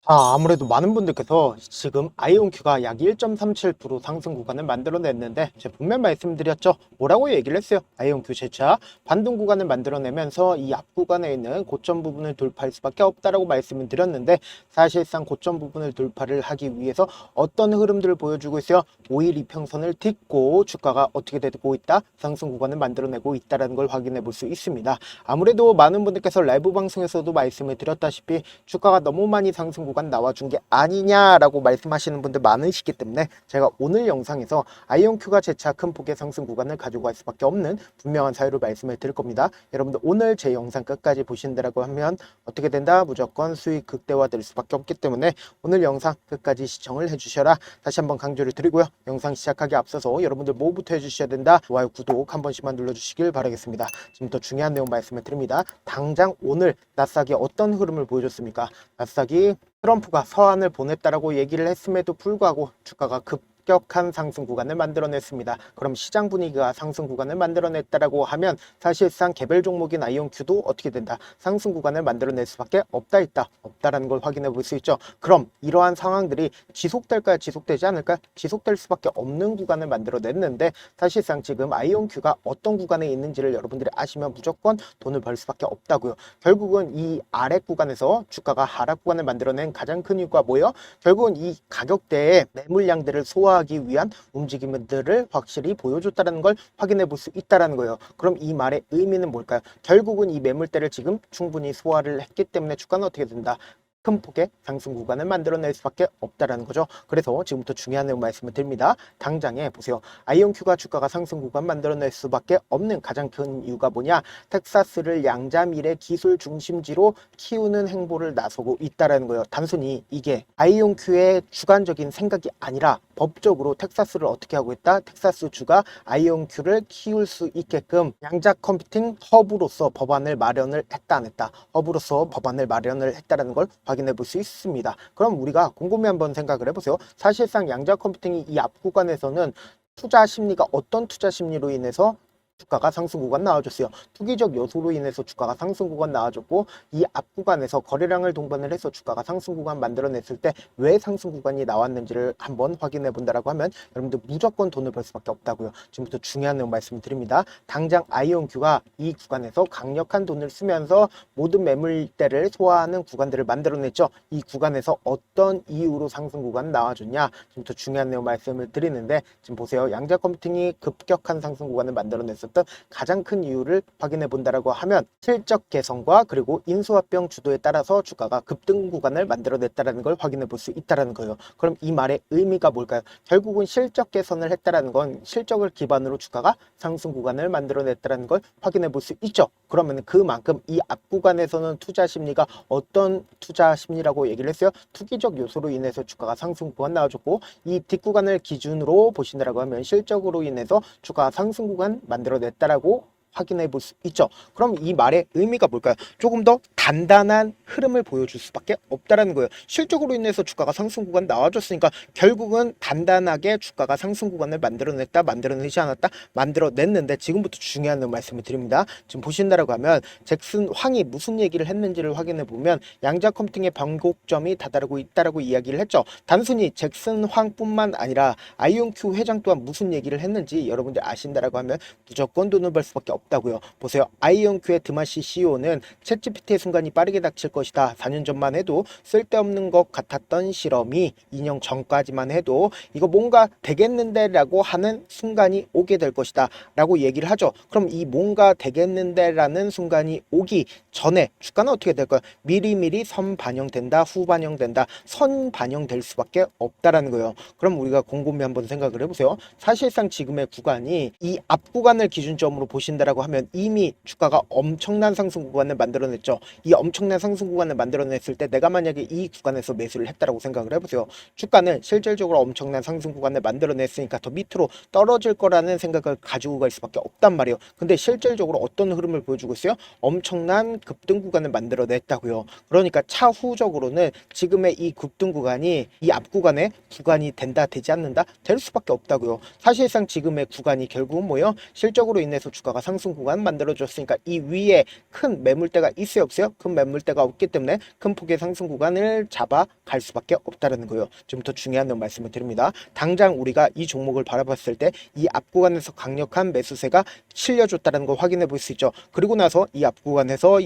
아무래도 많은 분들께서 지금 아이온큐가 약 1.37% 상승 구간을 만들어냈는데 제가 분명 말씀드렸죠. 뭐라고 얘기를 했어요. 아이온큐 재차 반등 구간을 만들어내면서 이 앞 구간에 있는 고점 부분을 돌파할 수밖에 없다라고 말씀을 드렸는데, 사실상 고점 부분을 돌파를 하기 위해서 어떤 흐름들을 보여주고 있어요. 5일 이평선을 딛고 주가가 어떻게 되고 있다? 상승 구간을 만들어내고 있다는 걸 확인해 볼 수 있습니다. 아무래도 많은 분들께서 라이브 방송에서도 말씀을 드렸다시피 주가가 너무 많이 상승 구간 나와준 게 아니냐라고 말씀하시는 분들 많으시기 때문에 제가 오늘 영상에서 아이온큐가 재차 큰 폭의 상승 구간을 가지고 갈 수밖에 없는 분명한 사유를 말씀을 드릴 겁니다. 여러분들 오늘 제 영상 끝까지 보신다라고 하면 어떻게 된다? 무조건 수익 극대화될 수밖에 없기 때문에 오늘 영상 끝까지 시청을 해주셔라 다시 한번 강조를 드리고요. 영상 시작하기 앞서서 여러분들 뭐부터 해주셔야 된다? 좋아요, 구독 한 번씩만 눌러주시길 바라겠습니다. 지금부터 중요한 내용 말씀을 드립니다. 당장 오늘 나스닥이 어떤 흐름을 보여줬습니까? 나스닥이 트럼프가 서한을 보냈다라고 얘기를 했음에도 불구하고 주가가 급격한 상승 구간을 만들어냈습니다. 그럼 시장 분위기가 상승 구간을 만들어냈다라고 하면 사실상 개별 종목인 아이온큐도 어떻게 된다? 상승 구간을 만들어낼 수밖에 없다라는 걸 확인해 볼 수 있죠. 그럼 이러한 상황들이 지속될까요? 지속되지 않을까요? 지속될 수밖에 없는 구간을 만들어냈는데, 사실상 지금 아이온큐가 어떤 구간에 있는지를 여러분들이 아시면 무조건 돈을 벌 수밖에 없다고요. 결국은 이 아래 구간에서 주가가 하락 구간을 만들어낸 가장 큰 이유가 뭐예요? 결국은 이 가격대의 매물량들을 소화하기 위한 움직임들을 확실히 보여줬다는 걸 확인해 볼 수 있다는 거예요. 그럼 이 말의 의미는 뭘까요? 결국은 이 매물대를 지금 충분히 소화를 했기 때문에 주가는 어떻게 된다? 큰 폭의 상승 구간을 만들어낼 수밖에 없다라는 거죠. 그래서 지금부터 중요한 내용 말씀을 드립니다. 당장에 보세요. 아이온큐가 주가가 상승 구간 만들어낼 수밖에 없는 가장 큰 이유가 뭐냐? 텍사스를 양자밀의 기술 중심지로 키우는 행보를 나서고 있다라는 거예요. 단순히 이게 아이온큐의 주관적인 생각이 아니라 법적으로 텍사스를 어떻게 하고 있다? 텍사스 주가 아이온큐를 키울 수 있게끔 양자 컴퓨팅 허브로서 법안을 마련을 했다 안 했다? 허브로서 법안을 마련을 했다라는 걸 확인해 볼 수 있습니다. 그럼 우리가 곰곰이 한번 생각을 해보세요. 사실상 양자 컴퓨팅이 이 앞 구간에서는 투자 심리가 어떤 투자 심리로 인해서 주가가 상승 구간 나와줬어요. 투기적 요소로 인해서 주가가 상승 구간 나와줬고, 이 앞 구간에서 거래량을 동반을 해서 주가가 상승 구간 만들어냈을 때 왜 상승 구간이 나왔는지를 한번 확인해 본다라고 하면 여러분들 무조건 돈을 벌 수밖에 없다고요. 지금부터 중요한 내용 말씀드립니다. 당장 아이온큐가 이 구간에서 강력한 돈을 쓰면서 모든 매물대를 소화하는 구간들을 만들어냈죠. 이 구간에서 어떤 이유로 상승 구간 나와줬냐? 지금부터 중요한 내용 말씀을 드리는데, 지금 보세요. 양자 컴퓨팅이 급격한 상승 구간을 만들어냈었던 가장 큰 이유를 확인해 본다라고 하면 실적 개선과 그리고 인수합병 주도에 따라서 주가가 급등 구간을 만들어냈다라는 걸 확인해 볼 수 있다라는 거예요. 그럼 이 말의 의미가 뭘까요? 결국은 실적 개선을 했다라는 건 실적을 기반으로 주가가 상승 구간을 만들어냈다라는 걸 확인해 볼 수 있죠. 그러면 그만큼 이 앞 구간에서는 투자 심리가 어떤 투자 심리라고 얘기를 했어요? 투기적 요소로 인해서 주가가 상승 구간 나와줬고, 이 뒷구간을 기준으로 보신다라고 하면 실적으로 인해서 주가 상승 구간 만들어냈다라고 확인해 볼 수 있죠. 그럼 이 말의 의미가 뭘까요? 조금 더 단단한 흐름을 보여줄 수밖에 없다라는 거예요. 실적으로 인해서 주가가 상승 구간 나와줬으니까 결국은 단단하게 주가가 상승 구간을 만들어냈다, 만들어내지 않았다, 만들어냈는데, 지금부터 중요한 말씀을 드립니다. 지금 보신다라고 하면 잭슨 황이 무슨 얘기를 했는지를 확인해 보면 양자 컴퓨팅의 변곡점이 다다르고 있다라고 이야기를 했죠. 단순히 잭슨 황뿐만 아니라 아이온큐 회장 또한 무슨 얘기를 했는지 여러분들 아신다라고 하면 무조건 돈을 벌 수밖에 없다고요. 보세요. 아이온큐의 드마시 CEO는 챗GPT의 순간이 빠르게 닥칠 것이다. 4년 전만 해도 쓸데없는 것 같았던 실험이 2년 전까지만 해도 이거 뭔가 되겠는데 라고 하는 순간이 오게 될 것이다 라고 얘기를 하죠. 그럼 이 뭔가 되겠는데 라는 순간이 오기 전에 주가는 어떻게 될까요? 미리미리 선 반영된다, 후 반영된다, 선 반영될 수밖에 없다라는 거예요. 그럼 우리가 곰곰이 한번 생각을 해보세요. 사실상 지금의 구간이 이 앞 구간을 기준점으로 보신다라고 하면 이미 주가가 엄청난 상승 구간을 만들어냈죠. 이 엄청난 상승 구간을 만들어냈을 때 내가 만약에 이 구간에서 매수를 했다라고 생각을 해보세요. 주가는 실질적으로 엄청난 상승 구간을 만들어냈으니까 더 밑으로 떨어질 거라는 생각을 가지고 갈 수밖에 없단 말이에요. 근데 실질적으로 어떤 흐름을 보여주고 있어요? 엄청난 급등 구간을 만들어냈다고요. 그러니까 차후적으로는 지금의 이 급등 구간이 이 앞 구간에 구간이 된다, 되지 않는다, 될 수밖에 없다고요. 사실상 지금의 구간이 결국은 뭐예요? 실적으로 인해서 주가가 상승 상승 구간 만들어줬으니까 이 위에 큰 매물대가 있어요, 없어요? 큰 매물대가 없기 때문에 큰 폭의 상승 구간을 잡아 갈 수밖에 없다라는 거예요. 지금부터 중요한 말씀을 드립니다. 당장 우리가 이 종목을 바라봤을 때 이 앞 구간에서 강력한 매수세가 실려줬다는 걸 확인해 볼 수 있죠. 그리고 나서 이 앞 구간에서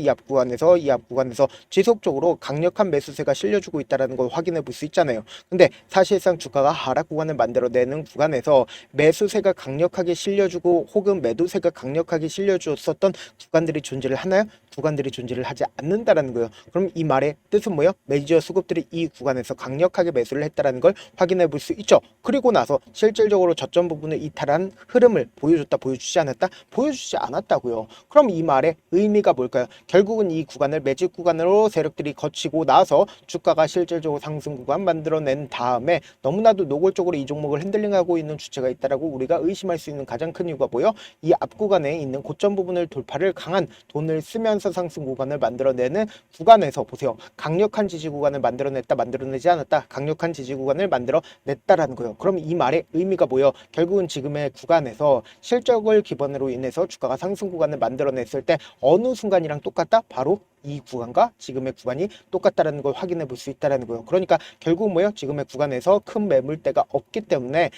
지속적으로 강력한 매수세가 실려주고 있다는 걸 확인해 볼 수 있잖아요. 근데 사실상 주가가 하락 구간을 만들어내는 구간에서 매수세가 강력하게 실려주고 혹은 매도세가 강력하게 실려주었었던 구간들이 존재를 하나요? 구간들이 존재를 하지 않는다라는 거예요. 그럼 이 말의 뜻은 뭐예요? 메이저 수급들이 이 구간에서 강력하게 매수를 했다라는 걸 확인해 볼 수 있죠. 그리고 나서 실질적으로 저점 부분을 이탈한 흐름을 보여줬다, 보여주지 않았다? 보여주지 않았다고요. 그럼 이 말의 의미가 뭘까요? 결국은 이 구간을 매집 구간으로 세력들이 거치고 나서 주가가 실질적으로 상승 구간 만들어낸 다음에 너무나도 노골적으로 이 종목을 핸들링하고 있는 주체가 있다라고 우리가 의심할 수 있는 가장 큰 이유가 뭐예요? 이 앞 구간에 있는 고점 부분을 돌파를 강한 돈을 쓰면서 상승 구간을 만들어내는 구간에서 보세요. 강력한 지지 구간을 만들어냈다, 만들어내지 않았다. 강력한 지지 구간을 만들어냈다라는 거예요. 그럼 이 말의 의미가 뭐예요? 결국은 지금의 구간에서 실적을 기반으로 인해서 주가가 상승 구간을 만들어냈을 때 어느 순간이랑 똑같다? 바로 이 구간과 지금의 구간이 똑같다는 걸 확인해 볼 수 있다는 거예요. 그러니까 결국 뭐예요? 지금의 구간에서 큰 매물대가 없기 때문에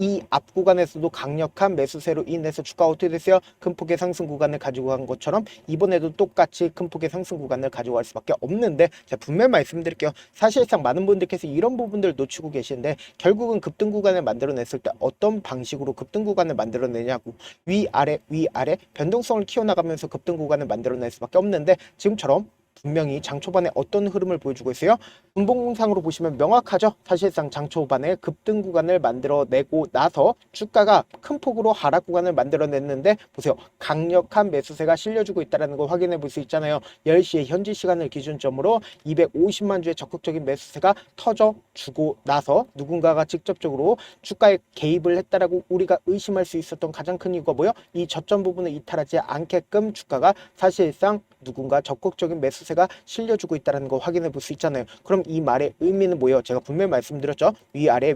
이 앞 구간에서도 강력한 매수세로 인해서 주가가 어떻게 됐어요? 큰 폭의 상승 구간을 가지고 간 것처럼 이번에도 똑같이 큰 폭의 상승 구간을 가지고 갈 수밖에 없는데, 제가 분명히 말씀드릴게요. 사실상 많은 분들께서 이런 부분들을 놓치고 계시는데 결국은 급등 구간을 만들어냈을 때 어떤 방식으로 급등 구간을 만들어내냐고, 위아래 변동성을 키워나가면서 급등 구간을 만들어낼 수밖에 없는데 지금처럼 분명히 장 초반에 어떤 흐름을 보여주고 있어요? 분봉상으로 보시면 명확하죠. 사실상 장 초반에 급등 구간을 만들어내고 나서 주가가 큰 폭으로 하락 구간을 만들어냈는데 보세요. 강력한 매수세가 실려주고 있다는 걸 확인해 볼 수 있잖아요. 10시에 현지 시간을 기준점으로 250만 주의 적극적인 매수세가 터져주고 나서 누군가가 직접적으로 주가에 개입을 했다라고 우리가 의심할 수 있었던 가장 큰 이유가 뭐예요? 이 저점 부분을 이탈하지 않게끔 주가가 사실상 누군가 적극적인 매수세가 실려주고 있다는 걸 확인해 볼 수 있잖아요. 그럼 이 말의 의미는 뭐예요? 제가 분명히 말씀드렸죠. 위아래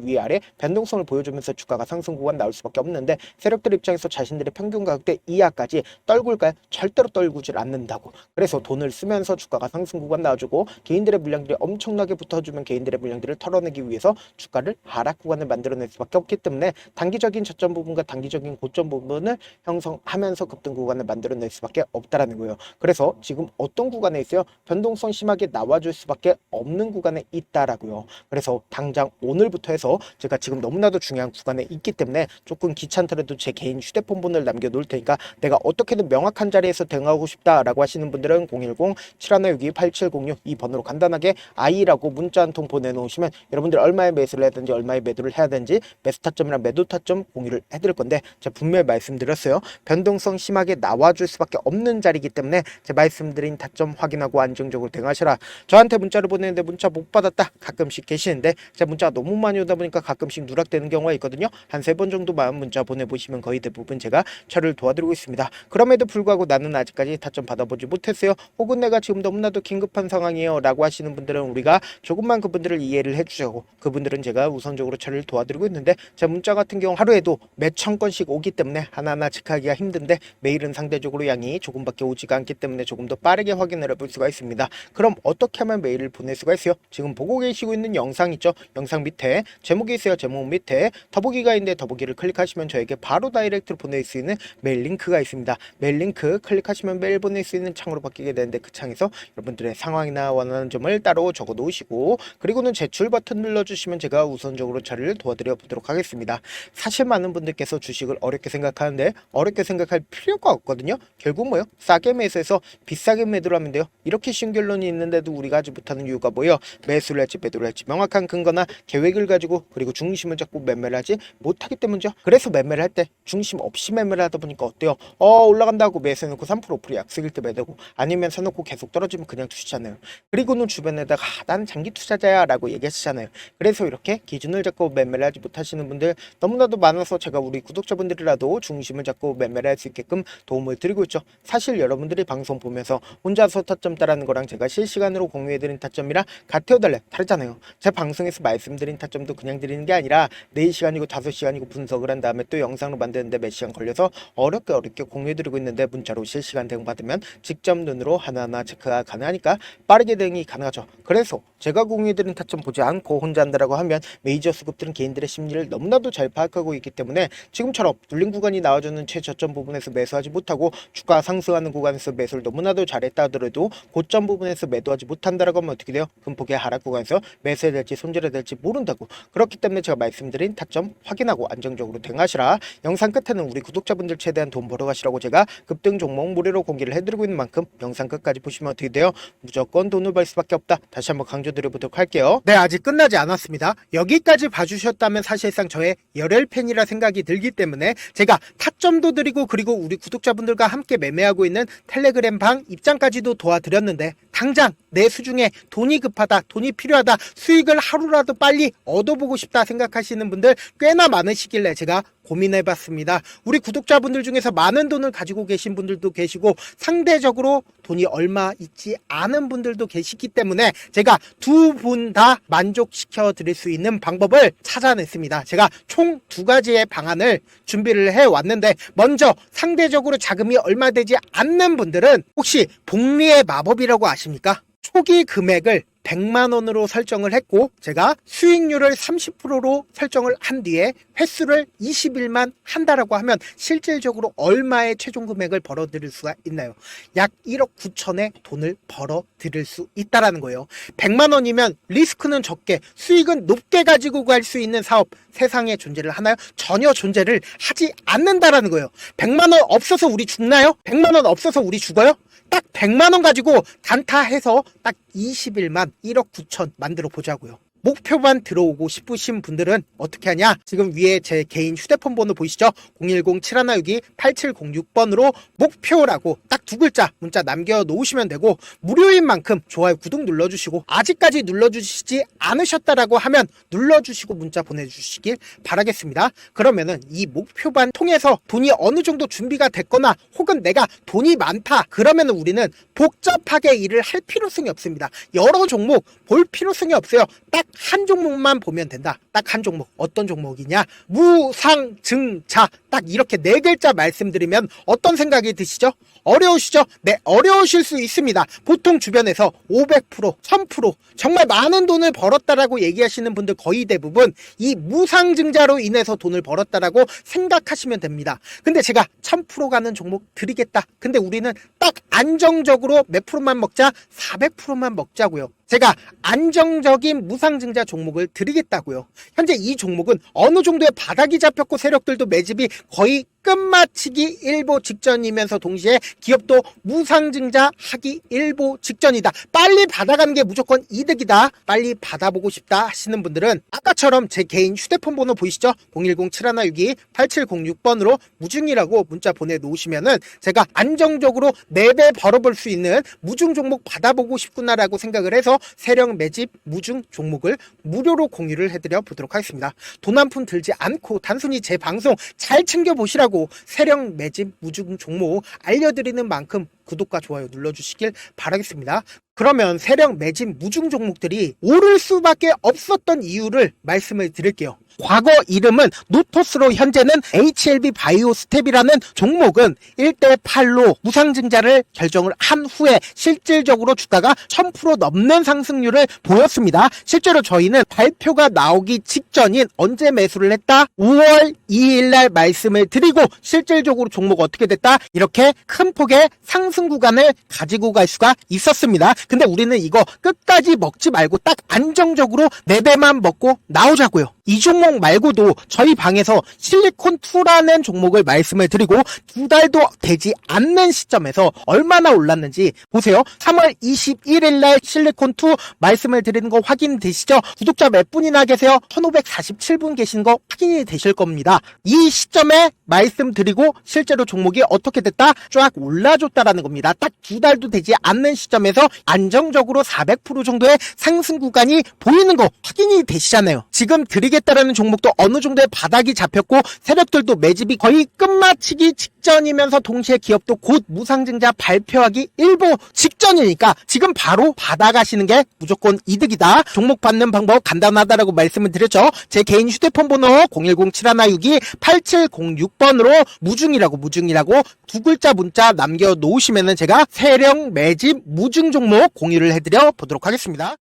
변동성을 보여주면서 주가가 상승 구간 나올 수밖에 없는데 세력들 입장에서 자신들의 평균 가격대 이하까지 떨굴까요? 절대로 떨구질 않는다고. 그래서 돈을 쓰면서 주가가 상승 구간 나와주고 개인들의 물량들이 엄청나게 붙어주면 개인들의 물량들을 털어내기 위해서 주가를 하락 구간을 만들어낼 수밖에 없기 때문에 단기적인 저점 부분과 단기적인 고점 부분을 형성하면서 급등 구간을 만들어낼 수밖에 없다라는 거예요. 그래서 지금 어떤 구간에 있어요? 변동성 심하게 나와줄 수밖에 없는 구간에 있다라고요. 그래서 당장 오늘부터 해서 제가 지금 너무나도 중요한 구간에 있기 때문에 조금 귀찮더라도 제 개인 휴대폰 번호를 남겨놓을 테니까 내가 어떻게든 명확한 자리에서 대응하고 싶다라고 하시는 분들은 010-7162-8706 이 번호로 간단하게 I라고 문자 한 통 보내놓으시면 여러분들 얼마의 매수를 해야 되는지 얼마의 매도를 해야 되는지 매수 타점이랑 매도 타점 공유를 해드릴 건데 제가 분명히 말씀드렸어요. 변동성 심하게 나와줄 수밖에 없는 자리이기 때문에 제 말씀드린 타점 확인하고 안정적으로 대응하시라. 저한테 문자를 보내는데 문자 못 받았다 가끔씩 계시는데 제가 문자가 너무 많이 오다 보니까 가끔씩 누락되는 경우가 있거든요. 한 3번 정도만 문자 보내보시면 거의 대부분 제가 처리를 도와드리고 있습니다. 그럼에도 불구하고 나는 아직까지 타점 받아보지 못했어요. 혹은 내가 지금 너무나도 긴급한 상황이에요 라고 하시는 분들은 우리가 조금만 그분들을 이해를 해주자고, 그분들은 제가 우선적으로 처리를 도와드리고 있는데 제 문자 같은 경우 하루에도 몇천 건씩 오기 때문에 하나하나 체크하기가 힘든데 메일은 상대적으로 양이 조금밖에 오지가 않기 때문에 조금 더 빠르게 확인을 해볼 수가 있습니다. 그럼 어떻게 하면 메일을 보낼 수가 있어요? 지금 보고 계시고 있는 영상 있죠? 영상 밑에 제목이 있어요. 제목 밑에 더보기가 있는데 더보기를 클릭하시면 저에게 바로 다이렉트로 보낼 수 있는 메일 링크가 있습니다. 메일 링크 클릭하시면 메일 보낼 수 있는 창으로 바뀌게 되는데 그 창에서 여러분들의 상황이나 원하는 점을 따로 적어 놓으시고 그리고는 제출 버튼 눌러주시면 제가 우선적으로 처리를 도와드려 보도록 하겠습니다. 사실 많은 분들께서 주식을 어렵게 생각하는데 어렵게 생각할 필요가 없거든요. 결국 뭐요? 싸게 매수해서 비싸게 매도를 하면 돼요. 이렇게 쉬운 결론이 있는데도 우리가 하지 못하는 이유가 뭐예요? 매수를 할지 매도를 할지 명확한 근거나 계획을 가지고 그리고 중심을 잡고 매매를 하지 못하기 때문이죠. 그래서 매매를 할 때 중심 없이 매매를 하다 보니까 어때요? 올라간다고 매수해놓고 3% 5% 약속일 때 매도고 아니면 사놓고 계속 떨어지면 그냥 투시잖아요. 그리고는 주변에다가 난 장기 투자자야 라고 얘기하시잖아요. 그래서 이렇게 기준을 잡고 매매를 하지 못하시는 분들 너무나도 많아서 제가 우리 구독자분들이라도 중심을 잡고 매매를 할 수 있게끔 도움을 드리고 있죠. 사실 여러분들이 방송 보면 보면서 혼자서 타점 따라하는 거랑 제가 실시간으로 공유해드린 타점이랑 같아요 달라요? 다르잖아요. 제 방송에서 말씀드린 타점도 그냥 드리는 게 아니라 4시간이고 5시간이고 분석을 한 다음에 또 영상으로 만드는데 몇 시간 걸려서 어렵게 공유해드리고 있는데 문자로 실시간 대응 받으면 직접 눈으로 하나하나 체크가 가능하니까 빠르게 대응이 가능하죠. 그래서 제가 공유해드린 타점 보지 않고 혼자 한다라고 하면 메이저 수급들은 개인들의 심리를 너무나도 잘 파악하고 있기 때문에 지금처럼 눌린 구간이 나와주는 최저점 부분에서 매수하지 못하고 주가 상승하는 구간에서 매수를 너무나도 잘했다 하더라도 고점 부분에서 매도하지 못한다라고 하면 어떻게 돼요? 금폭의 하락 구간에서 매수해야 될지 손절해야 될지 모른다고. 그렇기 때문에 제가 말씀드린 타점 확인하고 안정적으로 대응하시라. 영상 끝에는 우리 구독자분들 최대한 돈 벌어가시라고 제가 급등 종목 무료로 공개를 해드리고 있는 만큼 영상 끝까지 보시면 어떻게 돼요? 무조건 돈을 벌 수밖에 없다. 다시 한번 강조드려보도록 할게요. 네, 아직 끝나지 않았습니다. 여기까지 봐주셨다면 사실상 저의 열혈 팬이라 생각이 들기 때문에 제가 타점도 드리고 그리고 우리 구독자분들과 함께 매매하고 있는 텔레그램 방 입장까지도 도와드렸는데 당장 내 수중에 돈이 급하다, 돈이 필요하다, 수익을 하루라도 빨리 얻어보고 싶다 생각하시는 분들 꽤나 많으시길래 제가 고민해봤습니다. 우리 구독자분들 중에서 많은 돈을 가지고 계신 분들도 계시고 상대적으로 돈이 얼마 있지 않은 분들도 계시기 때문에 제가 두 분 다 만족시켜 드릴 수 있는 방법을 찾아냈습니다. 제가 총 2가지의 방안을 준비를 해왔는데 먼저 상대적으로 자금이 얼마 되지 않는 분들은 혹시 복리의 마법이라고 아십니까? 초기 금액을 100만원으로 설정을 했고 제가 수익률을 30%로 설정을 한 뒤에 횟수를 20일만 한다라고 하면 실질적으로 얼마의 최종 금액을 벌어들일 수가 있나요? 약 1억 9천의 돈을 벌어들일 수 있다라는 거예요. 100만원이면 리스크는 적게 수익은 높게 가지고 갈 수 있는 사업 세상에 존재를 하나요? 전혀 존재를 하지 않는다라는 거예요. 100만원 없어서 우리 죽나요? 100만원 없어서 우리 죽어요? 딱 100만원 가지고 단타해서 딱 20일만 1억 9천 만들어 보자고요. 목표만 들어오고 싶으신 분들은 어떻게 하냐? 지금 위에 제 개인 휴대폰 번호 보이시죠? 010-7162-8706번으로 목표라고 딱 2글자 문자 남겨놓으시면 되고 무료인 만큼 좋아요, 구독 눌러주시고 아직까지 눌러주시지 않으셨다라고 하면 눌러주시고 문자 보내주시길 바라겠습니다. 그러면은 이 목표반 통해서 돈이 어느 정도 준비가 됐거나 혹은 내가 돈이 많다 그러면은 우리는 복잡하게 일을 할 필요성이 없습니다. 여러 종목 볼 필요성이 없어요. 딱 한 종목만 보면 된다. 딱 한 종목. 어떤 종목이냐? 무상증자. 딱 이렇게 4글자 말씀드리면 어떤 생각이 드시죠? 어려우시죠? 네, 어려우실 수 있습니다. 보통 주변에서 500%, 1000% 정말 많은 돈을 벌었다라고 얘기하시는 분들 거의 대부분 이 무상증자로 인해서 돈을 벌었다라고 생각하시면 됩니다. 근데 제가 1000% 가는 종목 드리겠다. 근데 우리는 딱 안정적으로 몇 프로만 먹자? 400%만 먹자고요. 제가 안정적인 무상증자 종목을 드리겠다고요. 현재 이 종목은 어느 정도의 바닥이 잡혔고 세력들도 매집이 거의 끝마치기 일보 직전이면서 동시에 기업도 무상증자 하기 일보 직전이다. 빨리 받아가는 게 무조건 이득이다. 빨리 받아보고 싶다 하시는 분들은 아까처럼 제 개인 휴대폰 번호 보이시죠? 010-7162-8706번으로 무중이라고 문자 보내놓으시면은 제가 안정적으로 4배 벌어볼 수 있는 무중 종목 받아보고 싶구나라고 생각을 해서 세력 매집 무중 종목을 무료로 공유를 해드려 보도록 하겠습니다. 돈 한 푼 들지 않고 단순히 제 방송 잘 챙겨보시라고 세력 매집 무중 종목 알려드리는 만큼 구독과 좋아요 눌러주시길 바라겠습니다. 그러면 세력 매집 무중 종목들이 오를 수밖에 없었던 이유를 말씀을 드릴게요. 과거 이름은 노토스로 현재는 HLB 바이오스텝이라는 종목은 1대8로 무상증자를 결정을 한 후에 실질적으로 주가가 1000% 넘는 상승률을 보였습니다. 실제로 저희는 발표가 나오기 직전인 언제 매수를 했다? 5월 2일 날 말씀을 드리고 실질적으로 종목 어떻게 됐다? 이렇게 큰 폭의 상승 구간을 가지고 갈 수가 있었습니다. 근데 우리는 이거 끝까지 먹지 말고 딱 안정적으로 4배만 먹고 나오자고요. 이 종목 말고도 저희 방에서 실리콘2라는 종목을 말씀을 드리고 2달도 되지 않는 시점에서 얼마나 올랐는지 보세요. 3월 21일 날 실리콘2 말씀을 드리는 거 확인되시죠? 구독자 몇 분이나 계세요? 1547분 계신 거 확인이 되실 겁니다. 이 시점에 말씀드리고 실제로 종목이 어떻게 됐다? 쫙 올라줬다라는 겁니다. 딱 2달도 되지 않는 시점에서 안정적으로 400% 정도의 상승 구간이 보이는 거 확인이 되시잖아요. 지금 드리게 매집하겠다라는 종목도 어느 정도의 바닥이 잡혔고 세력들도 매집이 거의 끝마치기 직전이면서 동시에 기업도 곧 무상증자 발표하기 일보 직전이니까 지금 바로 받아가시는 게 무조건 이득이다. 종목 받는 방법 간단하다라고 말씀을 드렸죠. 제 개인 휴대폰 번호 010-7162-8706번으로 무중이라고 두 글자 문자 남겨놓으시면은 제가 세력 매집 무중 종목 공유를 해드려 보도록 하겠습니다.